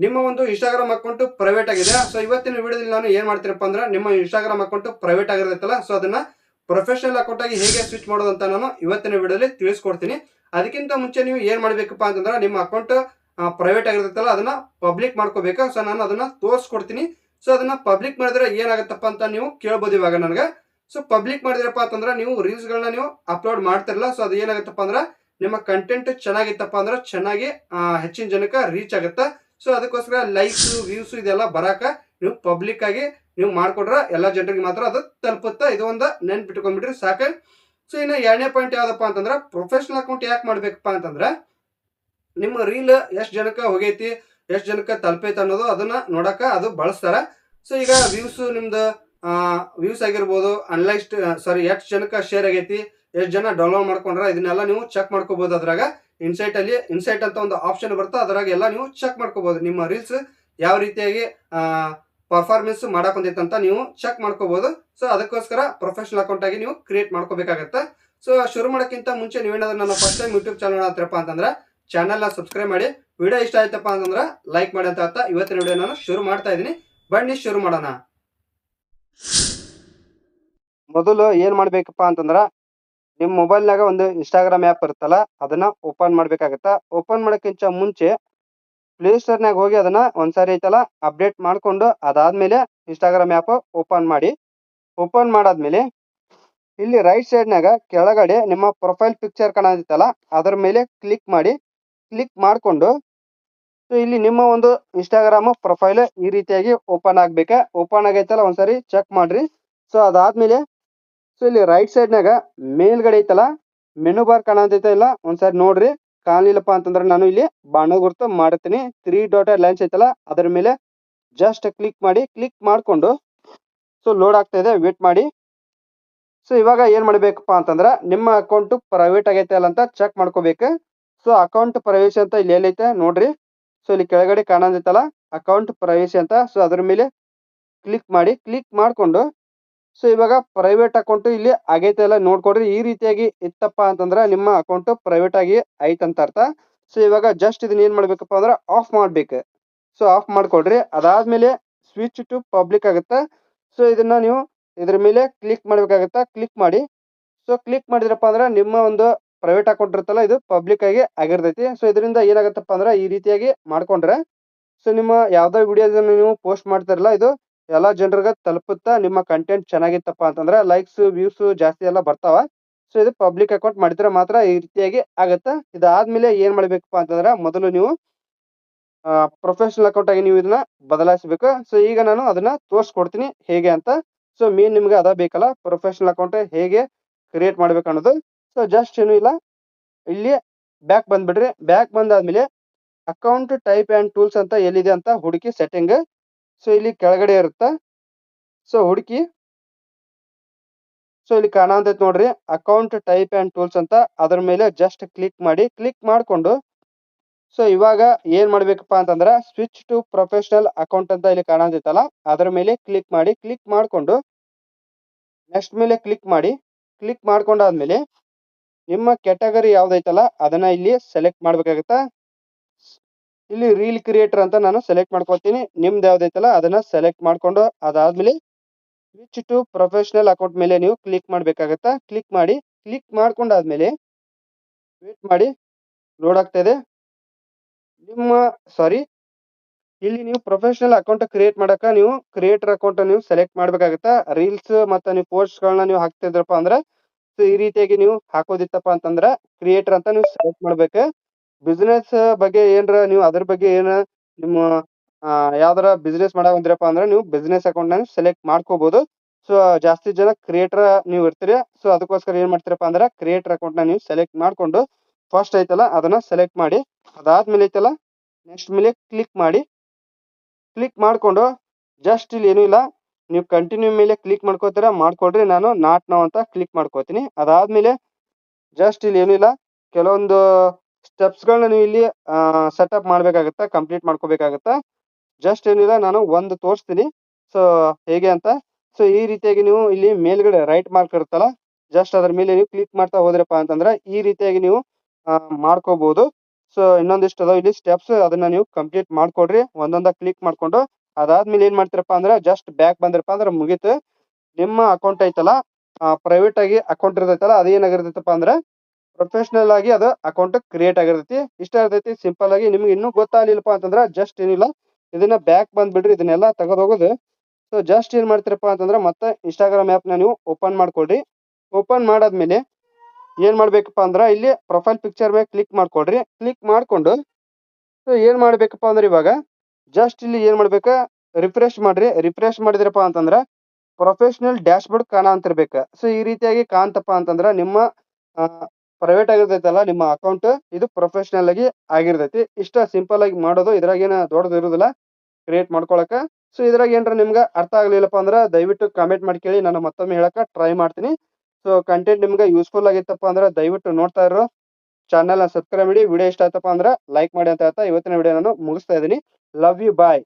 ನಿಮ್ಮ ಒಂದು Instagram account private ಆಗಿದೆ. ಸೊ ಇವತ್ತಿನ ವಿಡಿಯೋದಲ್ಲಿ ನಾನು ಏನ್ ಮಾಡ್ತೀನಪ್ಪ ಅಂದ್ರೆ ನಿಮ್ಮ ಇನ್ಸ್ಟಾಗ್ರಾಮ್ ಅಕೌಂಟ್ ಪ್ರೈವೇಟ್ ಆಗಿರುತ್ತಲ್ಲ, ಸೊ ಅದನ್ನ ಪ್ರೊಫೆಷನಲ್ ಅಕೌಂಟ್ ಆಗಿ ಹೇಗೆ ಸ್ವಿಚ್ ಮಾಡೋದು ಅಂತ ನಾನು ಇವತ್ತಿನ ವಿಡಿಯೋದಲ್ಲಿ ತಿಳಿಸ್ಕೊಡ್ತೀನಿ. ಅದಕ್ಕಿಂತ ಮುಂಚೆ ನೀವು ಏನ್ ಮಾಡ್ಬೇಕಪ್ಪ ಅಂತಂದ್ರೆ ನಿಮ್ಮ ಅಕೌಂಟ್ ಪ್ರೈವೇಟ್ ಆಗಿರುತ್ತಲ್ಲ ಅದನ್ನ ಪಬ್ಲಿಕ್ ಮಾಡ್ಕೋಬೇಕು. ಸೊ ನಾನು ಅದನ್ನ ತೋರಿಸ್ಕೊಡ್ತೀನಿ. ಸೊ ಅದನ್ನ ಪಬ್ಲಿಕ್ ಮಾಡಿದ್ರೆ ಏನಾಗುತ್ತಪ್ಪ ಅಂತ ನೀವು ಕೇಳ್ಬೋದು ಇವಾಗ ನನಗೆ. ಸೊ ಪಬ್ಲಿಕ್ ಮಾಡಿದ್ರಪ್ಪ ಅಂತಂದ್ರೆ ನೀವು ರೀಲ್ಸ್ ಗಳನ್ನ ನೀವು ಅಪ್ಲೋಡ್ ಮಾಡ್ತಿರಲ್ಲ, ಸೊ ಅದು ಏನಾಗುತ್ತಪ್ಪ ಅಂದ್ರೆ ನಿಮ್ಮ ಕಂಟೆಂಟ್ ಚೆನ್ನಾಗಿತ್ತಪ್ಪ ಅಂದ್ರೆ ಚೆನ್ನಾಗಿ ಹೆಚ್ಚಿನ ಜನಕ್ಕೆ ರೀಚ್ ಆಗುತ್ತೆ. ಸೊ ಅದಕ್ಕೋಸ್ಕರ ಲೈಕ್ಸ್ ವ್ಯೂಸ್ ಇದೆಲ್ಲ ಬರಾಕ ನೀವು ಪಬ್ಲಿಕ್ ಆಗಿ ನೀವು ಮಾಡ್ಕೊಡ್ರ ಎಲ್ಲ ಜನರಿಗೆ ಮಾತ್ರ ಅದು ತಲುಪುತ್ತೆ. ಇದು ಒಂದು ನೆನ್ಪಿಟ್ಕೊಂಡ್ಬಿಟ್ರಿ ಸಾಕು. ಸೊ ಇನ್ನು ಎರಡನೇ ಪಾಯಿಂಟ್ ಯಾವ್ದಪ್ಪ ಅಂತಂದ್ರೆ ಪ್ರೊಫೆಷನಲ್ ಅಕೌಂಟ್ ಯಾಕೆ ಮಾಡ್ಬೇಕಪ್ಪ ಅಂತಂದ್ರೆ ನಿಮ್ಮ ರೀಲ್ ಎಷ್ಟು ಜನಕ್ಕೆ ಹೋಗೈತಿ, ಎಷ್ಟು ಜನಕ್ಕೆ ತಲುಪೈತೆ ಅನ್ನೋದು ಅದನ್ನ ನೋಡಕ ಅದು ಬಳಸ್ತಾರ. ಸೊ ಈಗ ನಿಮ್ದು ವ್ಯೂಸ್ ಆಗಿರ್ಬೋದು, ಅನ್ಲೈಸ್ಟ್ ಸಾರಿ ಎಷ್ಟು ಜನಕ್ಕೆ ಶೇರ್ ಆಗೈತಿ, ಎಷ್ಟು ಜನ ಡೌನ್ಲೋಡ್ ಮಾಡ್ಕೊಂಡ್ರ ಇದನ್ನೆಲ್ಲ ನೀವು ಚೆಕ್ ಮಾಡ್ಕೋಬಹುದು. ಅದ್ರಾಗ ಇನ್ಸೈಟ್ ಅಂತ ಒಂದು ಆಪ್ಷನ್ ಬರುತ್ತೆ, ಅದ್ರಾಗ ಎಲ್ಲ ನೀವು ಚೆಕ್ ಮಾಡ್ಕೋಬಹುದು. ನಿಮ್ಮ ರೀಲ್ಸ್ ಯಾವ ರೀತಿಯಾಗಿ ಪರ್ಫಾರ್ಮೆನ್ಸ್ ಮಾಡಕ್ ಬಂದೈತೆ ಅಂತ ನೀವು ಚೆಕ್ ಮಾಡ್ಕೋಬಹುದು. ಸೊ ಅದಕ್ಕೋಸ್ಕರ ಪ್ರೊಫೆಷನಲ್ ಅಕೌಂಟ್ ಆಗಿ ನೀವು ಕ್ರಿಯೇಟ್ ಮಾಡ್ಕೋಬೇಕಾಗತ್ತೆ. ಸೊ ಶುರು ಮಾಡೋಕ್ಕಿಂತ ಮುಂಚೆ ನೀವೇನಾದ್ರೂ ನನ್ನ ಫಸ್ಟ್ ಟೈಮ್ ಯೂಟ್ಯೂಬ್ ಚಾನಲ್ ಹತ್ರಪ್ಪ ಅಂತಂದ್ರೆ ಚಾನಲ್ನ ಸಬ್ಸ್ಕ್ರೈಬ್ ಮಾಡಿ, ವಿಡಿಯೋ ಇಷ್ಟ ಆಯ್ತಪ್ಪ ಅಂತಂದ್ರೆ ಲೈಕ್ ಮಾಡಿ ಅಂತ ಇವತ್ತಿನ ವಿಡಿಯೋ ನಾನು ಶುರು ಮಾಡ್ತಾ ಇದ್ದೀನಿ. ಬನ್ನಿ ಶುರು ಮಾಡೋಣ. ಮೊದಲು ಏನ್ ಮಾಡ್ಬೇಕಪ್ಪ ಅಂತಂದ್ರ ನಿಮ್ಮ ಮೊಬೈಲ್ನಾಗ ಒಂದು ಇನ್ಸ್ಟಾಗ್ರಾಮ್ ಆ್ಯಪ್ ಇರುತ್ತಲ್ಲ ಅದನ್ನ ಓಪನ್ ಮಾಡ್ಬೇಕಾಗತ್ತ. ಓಪನ್ ಮಾಡೋಕ್ಕಿಂತ ಮುಂಚೆ ಪ್ಲೇ ಸ್ಟೋರ್ನಾಗ ಹೋಗಿ ಅದನ್ನ ಒಂದ್ಸಾರಿ ಐತಲ್ಲ ಅಪ್ಡೇಟ್ ಮಾಡ್ಕೊಂಡು ಅದಾದ್ಮೇಲೆ ಇನ್ಸ್ಟಾಗ್ರಾಮ್ ಆ್ಯಪ್ ಓಪನ್ ಮಾಡಿ. ಓಪನ್ ಮಾಡಾದ್ಮೇಲೆ ಇಲ್ಲಿ ರೈಟ್ ಸೈಡ್ನಾಗ ಕೆಳಗಡೆ ನಿಮ್ಮ ಪ್ರೊಫೈಲ್ ಪಿಕ್ಚರ್ ಕಾಣತ್ತಲ್ಲ ಅದರ ಮೇಲೆ ಕ್ಲಿಕ್ ಮಾಡಿ. ಕ್ಲಿಕ್ ಮಾಡ್ಕೊಂಡು ಸೊ ಇಲ್ಲಿ ನಿಮ್ಮ ಒಂದು ಇನ್ಸ್ಟಾಗ್ರಾಮ್ ಪ್ರೊಫೈಲ್ ಈ ರೀತಿಯಾಗಿ ಓಪನ್ ಆಗ್ಬೇಕ. ಓಪನ್ ಆಗೈತಲ್ಲ ಒಂದ್ಸರಿ ಚೆಕ್ ಮಾಡ್ರಿ. ಸೊ ಅದಾದ್ಮೇಲೆ ಸೊ ಇಲ್ಲಿ ರೈಟ್ ಸೈಡ್ನಾಗ ಮೇಲ್ಗಡೆ ಐತಲ್ಲ ಮೆನು ಬಾರ್ ಕಾಣತೈತ ಇಲ್ಲ ಒಂದ್ಸರಿ ನೋಡ್ರಿ. ಕಾಣಲಿಲ್ಲಪ್ಪ ಅಂತಂದ್ರೆ ನಾನು ಇಲ್ಲಿ ಬಾಣ ಗುರುತು ಮಾಡ್ತೀನಿ. 3 ಡಾಟೆಡ್ ಲೈನ್ಸ್ ಐತಲ್ಲ ಅದರ ಮೇಲೆ ಜಸ್ಟ್ ಕ್ಲಿಕ್ ಮಾಡಿ. ಕ್ಲಿಕ್ ಮಾಡ್ಕೊಂಡು ಸೊ ಲೋಡ್ ಆಗ್ತಾ ಇದೆ, ವೇಟ್ ಮಾಡಿ. ಸೊ ಇವಾಗ ಏನ್ ಮಾಡ್ಬೇಕಪ್ಪ ಅಂತಂದ್ರ ನಿಮ್ಮ ಅಕೌಂಟ್ ಪ್ರೈವೇಟ್ ಆಗೈತೆ ಅಲ್ಲ ಅಂತ ಚೆಕ್ ಮಾಡ್ಕೋಬೇಕು. ಸೊ ಅಕೌಂಟ್ ಪ್ರೈವೇಸಿ ಅಂತ ಇಲ್ಲಿ ಎಲ್ಲೈತೆ ನೋಡ್ರಿ. ಸೊ ಇಲ್ಲಿ ಕೆಳಗಡೆ ಕಾಣತೈತಲ್ಲ ಅಕೌಂಟ್ ಪ್ರೈವೇಸಿ ಅಂತ, ಸೊ ಅದ್ರ ಮೇಲೆ ಕ್ಲಿಕ್ ಮಾಡಿ. ಕ್ಲಿಕ್ ಮಾಡ್ಕೊಂಡು ಸೊ ಇವಾಗ ಪ್ರೈವೇಟ್ ಅಕೌಂಟ್ ಇಲ್ಲಿ ಆಗೈತೆ ಎಲ್ಲ ನೋಡ್ಕೊಡ್ರಿ. ಈ ರೀತಿಯಾಗಿ ಇತ್ತಪ್ಪ ಅಂತಂದ್ರೆ ನಿಮ್ಮ ಅಕೌಂಟ್ ಪ್ರೈವೇಟ್ ಆಗಿ ಐತಂತ ಅರ್ಥ. ಸೊ ಇವಾಗ ಜಸ್ಟ್ ಇದನ್ನ ಏನ್ ಮಾಡ್ಬೇಕಪ್ಪ ಅಂದ್ರೆ ಆಫ್ ಮಾಡ್ಬೇಕು. ಸೊ ಆಫ್ ಮಾಡ್ಕೊಡ್ರಿ. ಅದಾದ್ಮೇಲೆ ಸ್ವಿಚ್ ಟು ಪಬ್ಲಿಕ್ ಆಗುತ್ತೆ. ಸೊ ಇದನ್ನ ನೀವು ಇದ್ರ ಮೇಲೆ ಕ್ಲಿಕ್ ಮಾಡ್ಬೇಕಾಗತ್ತ. ಕ್ಲಿಕ್ ಮಾಡಿ. ಸೊ ಕ್ಲಿಕ್ ಮಾಡಿದ್ರಪ್ಪ ಅಂದ್ರೆ ನಿಮ್ಮ ಒಂದು ಪ್ರೈವೇಟ್ ಅಕೌಂಟ್ ಇರುತ್ತಲ್ಲ ಇದು ಪಬ್ಲಿಕ್ ಆಗಿ ಆಗಿರ್ತೈತಿ. ಸೊ ಇದರಿಂದ ಏನಾಗತ್ತಪ್ಪ ಅಂದ್ರೆ ಈ ರೀತಿಯಾಗಿ ಮಾಡ್ಕೊಂಡ್ರೆ ಸೊ ನಿಮ್ಮ ಯಾವ್ದೋ ವಿಡಿಯೋದನ್ನ ನೀವು ಪೋಸ್ಟ್ ಮಾಡ್ತಾರಲ್ಲ ಇದು ಎಲ್ಲಾ ಜನರಿಗೆ ತಲುಪುತ್ತಾ. ನಿಮ್ಮ ಕಂಟೆಂಟ್ ಚೆನ್ನಾಗಿತ್ತಪ್ಪ ಅಂತಂದ್ರೆ ಲೈಕ್ಸ್ ವ್ಯೂಸ್ ಜಾಸ್ತಿ ಎಲ್ಲ ಬರ್ತಾವ. ಸೊ ಇದು ಪಬ್ಲಿಕ್ ಅಕೌಂಟ್ ಮಾಡಿದ್ರೆ ಮಾತ್ರ ಈ ರೀತಿಯಾಗಿ ಆಗತ್ತ. ಇದಾದ್ಮೇಲೆ ಏನ್ ಮಾಡ್ಬೇಕಪ್ಪ ಅಂತಂದ್ರೆ ಮೊದಲು ನೀವು ಪ್ರೊಫೆಷನಲ್ ಅಕೌಂಟ್ ಆಗಿ ನೀವು ಇದನ್ನ ಬದಲಾಯಿಸಬೇಕು. ಸೊ ಈಗ ನಾನು ಅದನ್ನ ತೋರಿಸ್ಕೊಡ್ತೀನಿ ಹೇಗೆ ಅಂತ. ಸೊ ಮೇನ್ ನಿಮ್ಗೆ ಅದ ಬೇಕಲ್ಲ ಪ್ರೊಫೆಷನಲ್ ಅಕೌಂಟ್ ಹೇಗೆ ಕ್ರಿಯೇಟ್ ಮಾಡ್ಬೇಕು ಅನ್ನೋದು. ಸೊ ಜಸ್ಟ್ ಏನು ಇಲ್ಲ, ಇಲ್ಲಿ ಬ್ಯಾಕ್ ಬಂದ್ಬಿಡ್ರಿ. ಬ್ಯಾಕ್ ಬಂದಾದ್ಮೇಲೆ ಅಕೌಂಟ್ ಟೈಪ್ ಅಂಡ್ ಟೂಲ್ಸ್ ಅಂತ ಎಲ್ಲಿದೆ ಅಂತ ಹುಡುಕಿ ಸೆಟ್ಟಿಂಗ್. ಸೊ ಇಲ್ಲಿ ಕೆಳಗಡೆ ಇರುತ್ತ. ಸೊ ಹುಡುಕಿ. ಸೊ ಇಲ್ಲಿ ಕಾಣತೈತಿ ನೋಡ್ರಿ ಅಕೌಂಟ್ ಟೈಪ್ ಅಂಡ್ ಟೂಲ್ಸ್ ಅಂತ, ಅದ್ರ ಮೇಲೆ ಜಸ್ಟ್ ಕ್ಲಿಕ್ ಮಾಡಿ. ಕ್ಲಿಕ್ ಮಾಡ್ಕೊಂಡು ಸೊ ಇವಾಗ ಏನ್ ಮಾಡ್ಬೇಕಪ್ಪ ಅಂತಂದ್ರ ಸ್ವಿಚ್ ಟು ಪ್ರೊಫೆಷನಲ್ ಅಕೌಂಟ್ ಅಂತ ಇಲ್ಲಿ ಕಾಣತೈತಲ್ಲ ಅದ್ರ ಮೇಲೆ ಕ್ಲಿಕ್ ಮಾಡಿ. ಕ್ಲಿಕ್ ಮಾಡ್ಕೊಂಡು ನೆಕ್ಸ್ಟ್ ಮೇಲೆ ಕ್ಲಿಕ್ ಮಾಡಿ. ಕ್ಲಿಕ್ ಮಾಡ್ಕೊಂಡಾದ್ಮೇಲೆ ನಿಮ್ಮ ಕ್ಯಾಟಗರಿ ಯಾವ್ದೈತಲ್ಲ ಅದನ್ನ ಇಲ್ಲಿ ಸೆಲೆಕ್ಟ್ ಮಾಡ್ಬೇಕಾಗತ್ತ. ಇಲ್ಲಿ ರೀಲ್ ಕ್ರಿಯೇಟರ್ ಅಂತ ನಾನು ಸೆಲೆಕ್ಟ್ ಮಾಡ್ಕೊತೀನಿ. ನಿಮ್ದು ಯಾವ್ದೈತಲ್ಲ ಅದನ್ನ ಸೆಲೆಕ್ಟ್ ಮಾಡ್ಕೊಂಡು ಅದಾದ್ಮೇಲೆ ಸ್ವಿಚ್ ಟು ಪ್ರೊಫೆಷನಲ್ ಅಕೌಂಟ್ ಮೇಲೆ ನೀವು ಕ್ಲಿಕ್ ಮಾಡ್ಬೇಕಾಗತ್ತ. ಕ್ಲಿಕ್ ಮಾಡಿ. ಕ್ಲಿಕ್ ಮಾಡ್ಕೊಂಡಾದ್ಮೇಲೆ ವೇಟ್ ಮಾಡಿ, ಲೋಡ್ ಆಗ್ತಾ ಇದೆ. ಇಲ್ಲಿ ನೀವು ಪ್ರೊಫೆಷನಲ್ ಅಕೌಂಟ್ ಕ್ರಿಯೇಟ್ ಮಾಡಕ ನೀವು ಕ್ರಿಯೇಟರ್ ಅಕೌಂಟ್ ನೀವು ಸೆಲೆಕ್ಟ್ ಮಾಡ್ಬೇಕಾಗತ್ತ. ರೀಲ್ಸ್ ಮತ್ತೆ ನೀವು ಪೋಸ್ಟ್ ಗಳನ್ನ ನೀವು ಹಾಕ್ತಿದ್ರಪ್ಪ ಅಂದ್ರೆ ಸೊ ಈ ರೀತಿಯಾಗಿ ನೀವು ಹಾಕೋದಿತ್ತಪ್ಪ ಅಂತಂದ್ರ ಕ್ರಿಯೇಟರ್ ಅಂತ ನೀವು ಸೆಲೆಕ್ಟ್ ಮಾಡ್ಬೇಕು. ಬಿಸ್ನೆಸ್ ಬಗ್ಗೆ ಏನ್ರ ನೀವು ಅದ್ರ ಬಗ್ಗೆ ಏನ ನಿಮ್ಮ ಯಾವ್ದಾರ ಬಿಸ್ನೆಸ್ ಮಾಡಕ್ ಬಂದ್ರಪ್ಪ ಅಂದ್ರೆ ನೀವು ಬಿಸ್ನೆಸ್ ಅಕೌಂಟ್ ನ ಸೆಲೆಕ್ಟ್ ಮಾಡ್ಕೋಬಹುದು. ಸೊ ಜಾಸ್ತಿ ಜನ ಕ್ರಿಯೇಟರ್ ನೀವು ಇರ್ತೀರಿ. ಸೊ ಅದಕ್ಕೋಸ್ಕರ ಏನ್ ಮಾಡ್ತೀರಪ್ಪ ಅಂದ್ರೆ ಕ್ರಿಯೇಟರ್ ಅಕೌಂಟ್ ನ ನೀವು ಸೆಲೆಕ್ಟ್ ಮಾಡ್ಕೊಂಡು ಫಸ್ಟ್ ಐತಲ್ಲ ಅದನ್ನ ಸೆಲೆಕ್ಟ್ ಮಾಡಿ. ಅದಾದ್ಮೇಲೆ ಐತಲ್ಲ ನೆಕ್ಸ್ಟ್ ಮೇಲೆ ಕ್ಲಿಕ್ ಮಾಡಿ. ಕ್ಲಿಕ್ ಮಾಡ್ಕೊಂಡು ಜಸ್ಟ್ ಇಲ್ಲಿ ಏನೂ ಇಲ್ಲ, ನೀವು ಕಂಟಿನ್ಯೂ ಮೇಲೆ ಕ್ಲಿಕ್ ಮಾಡ್ಕೋತೀರಾ ಮಾಡ್ಕೊಡ್ರಿ. ನಾನು ನಾಟ್ ನೌ ಅಂತ ಕ್ಲಿಕ್ ಮಾಡ್ಕೋತೀನಿ. ಅದಾದ್ಮೇಲೆ ಜಸ್ಟ್ ಇಲ್ಲಿ ಏನೂ ಇಲ್ಲ, ಕೆಲವೊಂದು ಸ್ಟೆಪ್ಸ್ ಗಳನ್ನ ನೀವು ಇಲ್ಲಿ ಸೆಟಪ್ ಮಾಡ್ಬೇಕಾಗತ್ತ, ಕಂಪ್ಲೀಟ್ ಮಾಡ್ಕೋಬೇಕಾಗತ್ತ. ಜಸ್ಟ್ ಏನಿಲ್ಲ ನಾನು ಒಂದು ತೋರಿಸ್ತೀನಿ ಸೊ ಹೇಗೆ ಅಂತ. ಸೊ ಈ ರೀತಿಯಾಗಿ ನೀವು ಇಲ್ಲಿ ಮೇಲ್ಗಡೆ ರೈಟ್ ಮಾರ್ಕ್ ಇರುತ್ತಲ್ಲ ಜಸ್ಟ್ ಅದ್ರ ಮೇಲೆ ನೀವು ಕ್ಲಿಕ್ ಮಾಡ್ತಾ ಹೋದ್ರಪ್ಪ ಅಂತಂದ್ರೆ ಈ ರೀತಿಯಾಗಿ ನೀವು ಮಾಡ್ಕೋಬಹುದು. ಸೊ ಇನ್ನೊಂದಿಷ್ಟು ಅದಾವ ಇಲ್ಲಿ ಸ್ಟೆಪ್ಸ್, ಅದನ್ನ ನೀವು ಕಂಪ್ಲೀಟ್ ಮಾಡ್ಕೊಡ್ರಿ ಒಂದೊಂದ ಕ್ಲಿಕ್ ಮಾಡ್ಕೊಂಡು. ಅದಾದ್ಮೇಲೆ ಏನ್ ಮಾಡ್ತೀರಪ್ಪ ಅಂದ್ರೆ ಜಸ್ಟ್ ಬ್ಯಾಕ್ ಬಂದ್ರಪ್ಪ ಅಂದ್ರೆ ಮುಗೀತು. ನಿಮ್ಮ ಅಕೌಂಟ್ ಐತಲ್ಲ ಪ್ರೈವೇಟ್ ಆಗಿ ಅಕೌಂಟ್ ಇರ್ತೈತಲ್ಲ ಅದು ಏನಾಗಿರ್ತೈತಪ್ಪ ಅಂದ್ರೆ ಪ್ರೊಫೆಷನಲ್ ಆಗಿ ಅದು ಅಕೌಂಟ್ ಕ್ರಿಯೇಟ್ ಆಗಿರ್ತೈತಿ. ಇಷ್ಟ ಇರ್ತೈತಿ ಸಿಂಪಲ್ ಆಗಿ. ನಿಮ್ಗೆ ಇನ್ನೂ ಗೊತ್ತಾಗ್ಲಿಲ್ಲಪ್ಪ ಅಂತಂದ್ರೆ ಜಸ್ಟ್ ಏನಿಲ್ಲ ಇದನ್ನ ಬ್ಯಾಕ್ ಬಂದ್ಬಿಡ್ರಿ, ಇದನ್ನೆಲ್ಲ ತೆಗೆದು ಹೋಗೋದು. ಸೊ ಜಸ್ಟ್ ಏನ್ ಮಾಡ್ತೀರಪ್ಪ ಅಂತಂದ್ರೆ ಮತ್ತೆ ಇನ್ಸ್ಟಾಗ್ರಾಮ್ ಆ್ಯಪ್ನ ನೀವು ಓಪನ್ ಮಾಡ್ಕೊಳ್ರಿ. ಓಪನ್ ಮಾಡಾದ್ಮೇಲೆ ಏನ್ ಮಾಡ್ಬೇಕಪ್ಪ ಅಂದ್ರೆ ಇಲ್ಲಿ ಪ್ರೊಫೈಲ್ ಪಿಕ್ಚರ್ ಮೇಲೆ ಕ್ಲಿಕ್ ಮಾಡ್ಕೊಳ್ರಿ. ಕ್ಲಿಕ್ ಮಾಡ್ಕೊಂಡು ಸೊ ಏನ್ ಮಾಡ್ಬೇಕಪ್ಪ ಅಂದ್ರೆ ಇವಾಗ ಜಸ್ಟ್ ಇಲ್ಲಿ ಏನ್ ಮಾಡ್ಬೇಕ ರಿಫ್ರೆಶ್ ಮಾಡ್ರಿ. ರಿಫ್ರೆಶ್ ಮಾಡಿದ್ರಪ್ಪ ಅಂತಂದ್ರ ಪ್ರೊಫೆಷನಲ್ ಡ್ಯಾಶ್ ಬೋರ್ಡ್ ಕಾಣ ಅಂತಿರ್ಬೇಕ. ಸೊ ಈ ರೀತಿಯಾಗಿ ಕಾಣ್ತಪ್ಪ ಅಂತಂದ್ರ ನಿಮ್ಮ ಪ್ರೈವೇಟ್ ಆಗಿರ್ತೈತಲ್ಲ ನಿಮ್ಮ ಅಕೌಂಟ್ ಇದು ಪ್ರೊಫೆಷನಲ್ ಆಗಿ ಆಗಿರ್ತೈತಿ. ಇಷ್ಟ ಸಿಂಪಲ್ ಆಗಿ ಮಾಡೋದು, ಇದ್ರಾಗೇನ ದೊಡ್ಡದು ಇರುದಿಲ್ಲ ಕ್ರಿಯೇಟ್ ಮಾಡ್ಕೊಳಕ. ಸೊ ಇದ್ರಾಗ ಏನ್ರ ನಿಮ್ಗೆ ಅರ್ಥ ಆಗ್ಲಿಲ್ಲಪ್ಪ ಅಂದ್ರೆ ದಯವಿಟ್ಟು ಕಾಮೆಂಟ್ ಮಾಡಿ ಕೇಳಿ, ನಾನು ಮತ್ತೊಮ್ಮೆ ಹೇಳಕ ಟ್ರೈ ಮಾಡ್ತೀನಿ. ಸೊ ಕಂಟೆಂಟ್ ನಿಮ್ಗೆ ಯೂಸ್ಫುಲ್ ಆಗಿತ್ತಪ್ಪ ಅಂದ್ರೆ ದಯವಿಟ್ಟು ನೋಡ್ತಾ ಇರೋ ಚಾನಲ್ನ ಸಬ್ಸ್ಕ್ರೈಬ್ ಮಾಡಿ. ವಿಡಿಯೋ ಇಷ್ಟ ಆಯ್ತಪ್ಪ ಅಂದ್ರೆ ಲೈಕ್ ಮಾಡಿ ಅಂತ ಹೇಳ್ತಾ ಇವತ್ತಿನ ವಿಡಿಯೋ ನಾನು ಮುಗಿಸ್ತಾ ಇದ್ದೀನಿ. Love you, bye.